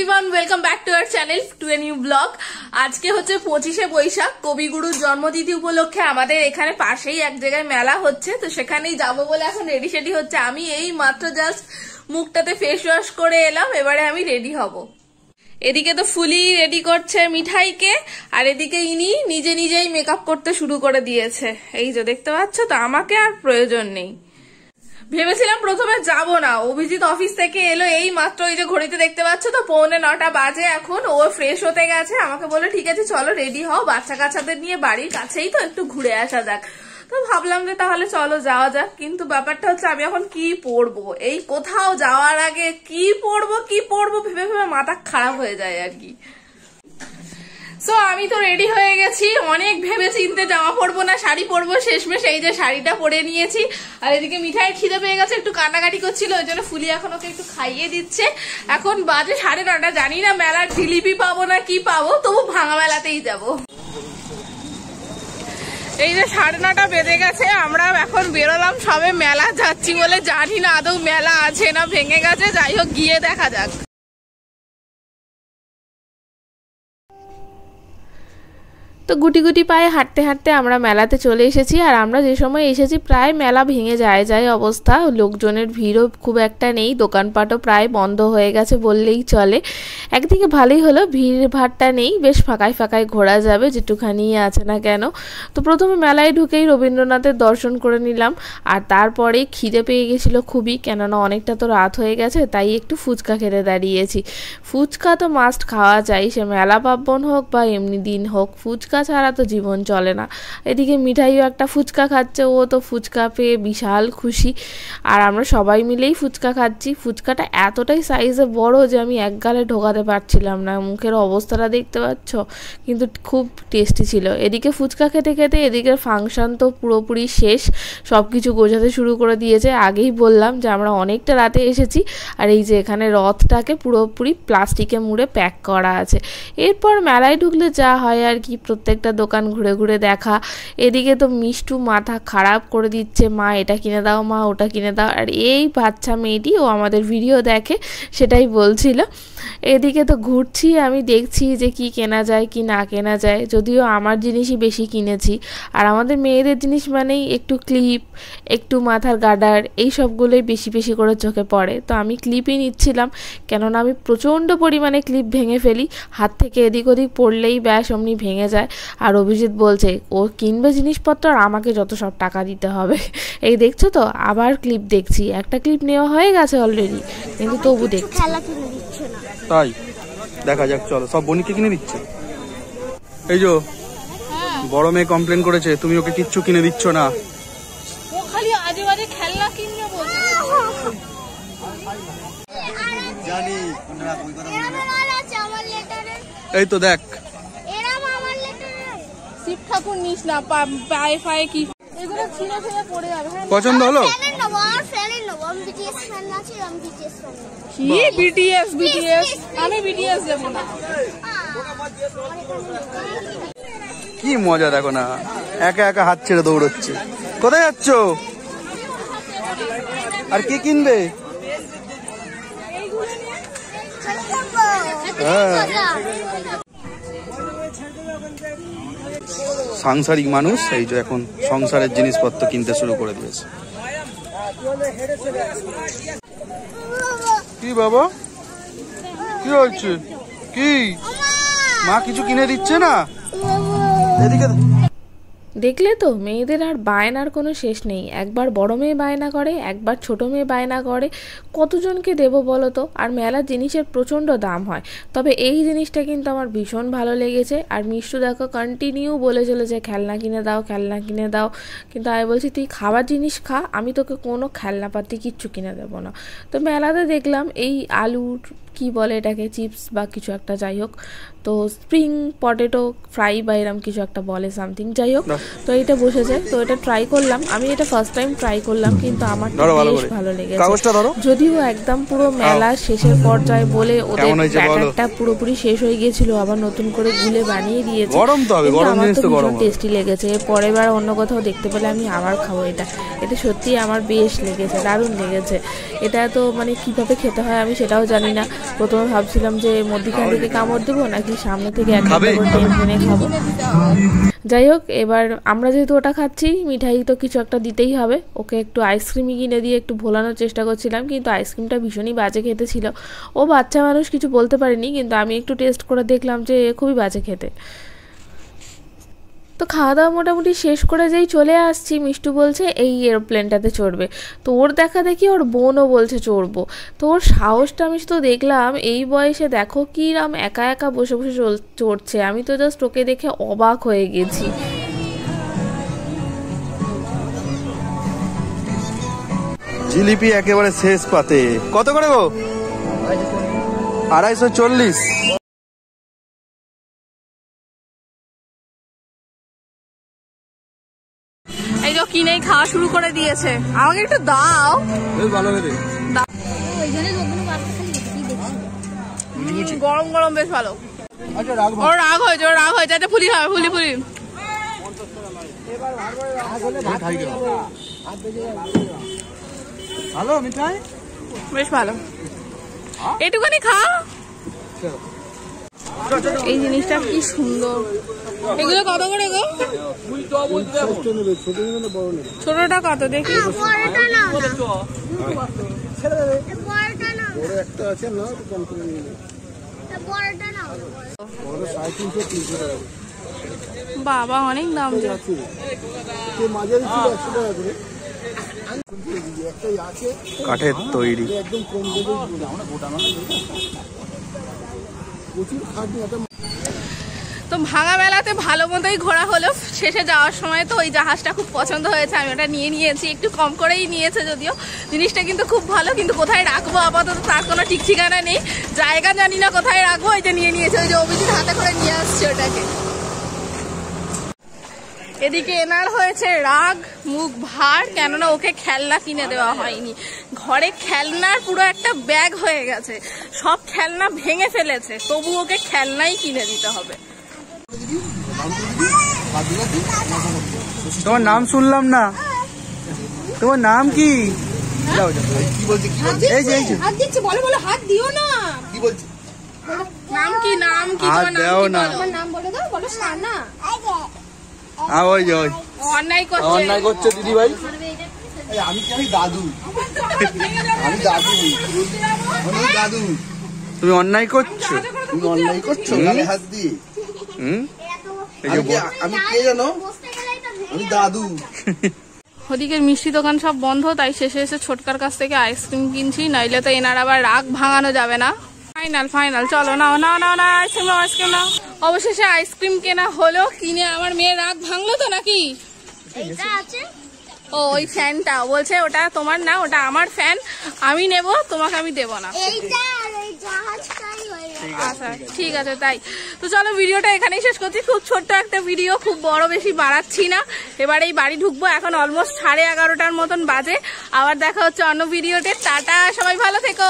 Everyone, welcome back to our channel to a new blog. আজকে হচ্ছে 25শে বৈশাখ, কবিগুরুর জন্মতিথি উপলক্ষে আমাদের এখানে পাশেই এক জায়গায় মেলা হচ্ছে, তো সেখানেই যাবো বলে এখন রেডি সেডি হচ্ছে। আমি এই মাত্র জাস্ট মুখটাতে ফেস ওয়াশ করে এলাম, এবারে আমি রেডি হব। এদিকে তো ফুলি রেডি করছে মিঠাইকে, আর এদিকে ইনি নিজে নিজেই মেকআপ করতে শুরু করে দিয়েছে। এই যে দেখতে পাচ্ছ, তো আমাকে আর প্রয়োজন নেই। ভেবেছিলাম প্রথমে যাব না, অভিজিৎ অফিস থেকে এলো এই মাত্র, এই যে ঘড়িতে দেখতে পাচ্ছ তো 8:45 বাজে এখন। ও ফ্রেশ হতে গেছে, আমাকে বলে ঠিক আছে চলো রেডি হও, বাচ্চা কাচ্চাদের নিয়ে বাড়ির কাছেই তো, একটু ঘুরে আসা যাক। তো ভাবলাম যে তাহলে চলো যাওয়া যাক, কিন্তু ব্যাপারটা হচ্ছে আমি এখন কি পরবো, এই কোথাও যাওয়ার আগে কি পরবো ভেবে ভেবে মাথা খারাপ হয়ে যায় আর কি। সো আমি তো রেডি হয়ে গেছি, অনেক ভেবে চিন্তে জামা পরবো না শাড়ি পরবো, শেষমেশ এই যে শাড়িটা পরে নিয়েছি। আর এদিকে মিঠাই খিদে পেয়ে গেছে, একটু কান্নাকাটি করছিল, ওই জন্য ফুলি এখন ওকে একটু খাইয়ে দিচ্ছে। এখন বাজে 9:30, জানি না মেলার জিলিপি পাবো না কি পাবো, তবু ভাঙা মেলাতেই যাবো। এই যে 9:30 বেজে গেছে, আমরা এখন বেরোলাম সবে মেলা যাচ্ছি বলে, জানি না আদৌ মেলা আছে না ভেঙে গেছে, যাই হোক গিয়ে দেখা যাক। তো গুটি গুটি পায়ে হাঁটতে হাঁটতে আমরা মেলাতে চলে এসেছি। আর আমরা যে সময় এসেছি প্রায় মেলা ভেঙে যায় অবস্থা, লোকজনের ভিড়ও খুব একটা নেই, দোকানপাটও প্রায় বন্ধ হয়ে গেছে বললেই চলে। একদিকে ভালোই হলো, ভিড় ভাড়টা নেই, বেশ ফাঁকায় ঘোরা যাবে যেটুখানি আছে না কেন। তো প্রথমে মেলায় ঢুকেই রবীন্দ্রনাথের দর্শন করে নিলাম, আর তারপরে খিদে পেয়ে গেছিলো খুবই, কেননা অনেকটা তো রাত হয়ে গেছে, তাই একটু ফুচকা খেতে দাঁড়িয়েছি। ফুচকা তো মাস্ট খাওয়া যায়, সে মেলা পার্বণ হোক বা এমনি দিন হোক, ফুচকা ছাড়া তো জীবন চলে না। এদিকে মিঠাইও একটা ফুচকা খাচ্ছে, ও তো ফুচকা পেয়ে বিশাল খুশি। আর আমরা সবাই মিলেই ফুচকা খাচ্ছি। ফুচকাটা এতটাই সাইজে বড় যে আমি এক গালে ঢোকাতে পারছিলাম না, মুখের অবস্থাটা দেখতে পাচ্ছ, কিন্তু খুব টেস্টি ছিল। এদিকে ফুচকা খেতে খেতে এদিকের ফাংশন তো পুরোপুরি শেষ, সব কিছু গোছাতে শুরু করে দিয়েছে। আগেই বললাম যে আমরা অনেকটা রাতে এসেছি, আর এই যে এখানে রথটাকে পুরোপুরি প্লাস্টিকে মুড়ে প্যাক করা আছে। এরপর মেলায় ঢুকলে যা হয় আর কি, প্রত্যেকটা দোকান ঘুরে ঘুরে দেখা। এদিকে তো মিষ্টু মাথা খারাপ করে দিচ্ছে, মা এটা কিনে দাও, মা ওটা কিনে দাও। আর এই বাচ্চা মেয়েটি, ও আমাদের ভিডিও দেখে, সেটাই বলছিল। এদিকে তো ঘুরছি, আমি দেখছি যে কি কেনা যায় কি না কেনা যায়, যদিও আমার জিনিসই বেশি কিনেছি। আর আমাদের মেয়েদের জিনিস মানেই একটু ক্লিপ, একটু মাথার গার্ডার, এই সবগুলোই বেশি বেশি করে চোখে পড়ে। তো আমি ক্লিপই নিচ্ছিলাম, কেননা আমি প্রচণ্ড পরিমাণে ক্লিপ ভেঙে ফেলি, হাত থেকে এদিক ওদিক পড়লেই ব্যাস অমনি ভেঙে যায়। আর অভিজিৎ বলছে ও কিনবে জিনিসপত্র আর আমাকে যত সব টাকা দিতে হবে। এই দেখছো তো, আবার ক্লিপ দেখছি, একটা ক্লিপ নেওয়া হয়ে গেছে অলরেডি, কিন্তু তবু দেখছি। তাই দেখা যাক, চলো। সব বোনিকে কিনে দিচ্ছে। এই যে বড় মেয়ে কমপ্লেন করেছে তুমি ওকে কিচ্ছু কিনে দিচ্ছ না, ও খালি আজে বাজে খেলনা কিনবে বলছে। জানি এই তো দেখ, শিব ঠাকুর নিস না, পায়ে ফায়ে কি এগুলো ছিঁড়ে ফেলে পড়ে যাবে। পছন্দ হলো? কি বিটিএস? আমি বিটিএস যাবো না। কি মজা দেখো না, একা একা হাত ছেড়ে দৌড়চ্ছে। কোথায় যাচ্ছ? আর কি কিনবে? সাংসারিক মানুষ, এই যে এখন সংসারের জিনিসপত্র কিনতে শুরু করে দিয়েছে। কি বাবা, কি হচ্ছে? কি মা কিছু কিনে দিচ্ছে না? এদিকে দেখলে তো, মেয়েদের আর বায়নার কোনো শেষ নেই। একবার বড় মেয়ে বায়না করে, একবার ছোট মেয়ে বায়না করে, কতজনকে দেবো বলো তো। আর মেলার জিনিসের প্রচণ্ড দাম হয়, তবে এই জিনিসটা কিন্তু আমার ভীষণ ভালো লেগেছে। আর মিষ্টু দেখো কন্টিনিউ বলে চলেছে খেলনা কিনে দাও, খেলনা কিনে দাও, কিন্তু আমি বলছি তুই খাবার জিনিস খা, আমি তোকে কোনো খেলনাপাতি কিচ্ছু কিনে দেবো না। তো মেলাতে দেখলাম এই আলুর কি বলে এটাকে, চিপস বা কিছু একটা, যাই হোক, তো স্প্রিং পটেটো ফ্রাই বা এরম কিছু একটা বলে সামথিং, যাই হোক। তো এটা বসেছে, তো এটা ট্রাই করলাম, আমি এটা ফার্স্ট টাইম ট্রাই করলাম, কিন্তু আমার বেশ ভালো লেগেছে। যদিও একদম পুরো মেলা শেষের পর্যায়ে বলে ওদের ব্যাটারটা পুরোপুরি শেষ হয়ে গিয়েছিল, আবার নতুন করে গুলে বানিয়ে দিয়েছে। আমার তো ভীষণ টেস্টি লেগেছে, পরের বার অন্য কোথাও দেখতে পেলে আমি আবার খাবো এটা। এটা সত্যি আমার বেশ লেগেছে, দারুণ লেগেছে। এটা তো মানে কিভাবে খেতে হয় আমি সেটাও জানি না। প্রথমে ভাবছিলাম যে মধ্যখান থেকে কামড় দেবো নাকি সামনে থেকে একটা টেনে খাবো। যাই হোক, এবার আমরা যেহেতু ওটা খাচ্ছি, মিঠাই তো কিছু একটা দিতেই হবে। ওকে একটু আইসক্রিমই কিনে দিয়ে একটু ভোলানোর চেষ্টা করছিলাম, কিন্তু আইসক্রিমটা ভীষণই বাজে খেতে ছিল। ও বাচ্চা মানুষ, কিছু বলতে পারিনি, কিন্তু আমি একটু টেস্ট করে দেখলাম যে খুবই বাজে খেতে। তো খাওয়া দাওয়া মোটামুটি শেষ করে যেই চলে আসছি, মিষ্টু বলছে এই এরোপ্লেনটাতে চড়বে। তো ওর দেখা দেখি ওর বোনও বলছে চড়বো। তো ওর সাহসটা আমি তো দেখলাম, এই বয়সে দেখো কিরম একা একা বসে বসে চড়ছে। আমি তো জাস্ট ওকে দেখে অবাক হয়ে গেছি। জিলিপি একেবারে শেষ পাতে। কত করে গো? 240। এই যে কিনে খাওয়া শুরু করে দিয়েছে, আমাকে একটু দাও। ভালো হবে, গরম গরম বেশ ভালো। ওর রাগ হয়েছে, ওর রাগ হয়েছে। একটা ফুলি হবে, ফুলি ফুলি। ভালো মিঠাই, বেশ ভালো। এইটুখানি খা। এই জিনিসটা কি সুন্দর। এগুলো কত করে গো? ছোটটা কত দেখি? বাবা অনেক দাম। কাঠের তৈরি। তো ভাঙা মেলাতে ভালো মতোই ঘোরা হলো। শেষে যাওয়ার সময় তো ওই জাহাজটা খুব পছন্দ হয়েছে, আমি ওটা নিয়ে নিয়েছি। একটু কম করেই নিয়েছে যদিও, জিনিসটা কিন্তু খুব ভালো। কিন্তু কোথায় রাখবো আপাতত তার কোনো ঠিক ঠিকানা নেই, জায়গা জানি না কোথায় রাখবো। ওই যে নিয়ে নিয়েছে, ওই যে অভিজিৎ হাতে করে নিয়ে আসছে ওটাকে। এদিকে এনার হয়েছে রাগ, মুখ ভার, কেননা ওকে খেলনা কিনে দেওয়া হয়নি। ঘরে খেলনার পুরো একটা ব্যাগ হয়ে গেছে, সব খেলনা ভেঙে ফেলেছে, তবু ওকে খেলনাই কিনে দিতে হবে। তোমার নাম শুনলাম না, তোমার নাম কি? বলো বলো, হাত দিও না। কি বলছি? নাম কি? নাম কি? হাত দাও না। তোমার নাম বলে দাও। বলো সানা। অন্যায় করছে দিদি ভাই। আমি দাদু। আমি দাদু। আমি দাদু। তুমি অন্যায় করছো, তুমি অন্যায় করছো গালে হাত দিয়ে। আমি কে জানো? আমি দাদু। ওদিকের মিষ্টি দোকান সব বন্ধ, তাই শেষে এসে ছোটকার কাছ থেকে আইসক্রিম কিনছি, নইলে তো এনার আবার রাগ ভাঙানো যাবে না। ফাইনাল চলো, নাও নাও নাও না আইসক্রিম নাও, আইসক্রিম নাও। অবশেষে আইসক্রিম কেনা হলো। কিনে আমার মেয়ের রাগ ভাঙলো তো নাকি? ও ওই ফ্যানটা বলছে ওটা তোমার না, ওটা আমার ফ্যান, আমি নেব, তোমাকে আমি দেবো না। আচ্ছা ঠিক আছে তাই। তো চলো ভিডিওটা এখানেই শেষ করছি। খুব ছোট্ট একটা ভিডিও, খুব বড় বেশি বাড়াচ্ছি না। এবার এই বাড়ি ঢুকবো, এখন অলমোস্ট 11:30 মতন বাজে। আবার দেখা হচ্ছে অন্য ভিডিওতে। টাটা, সবাই ভালো থেকো।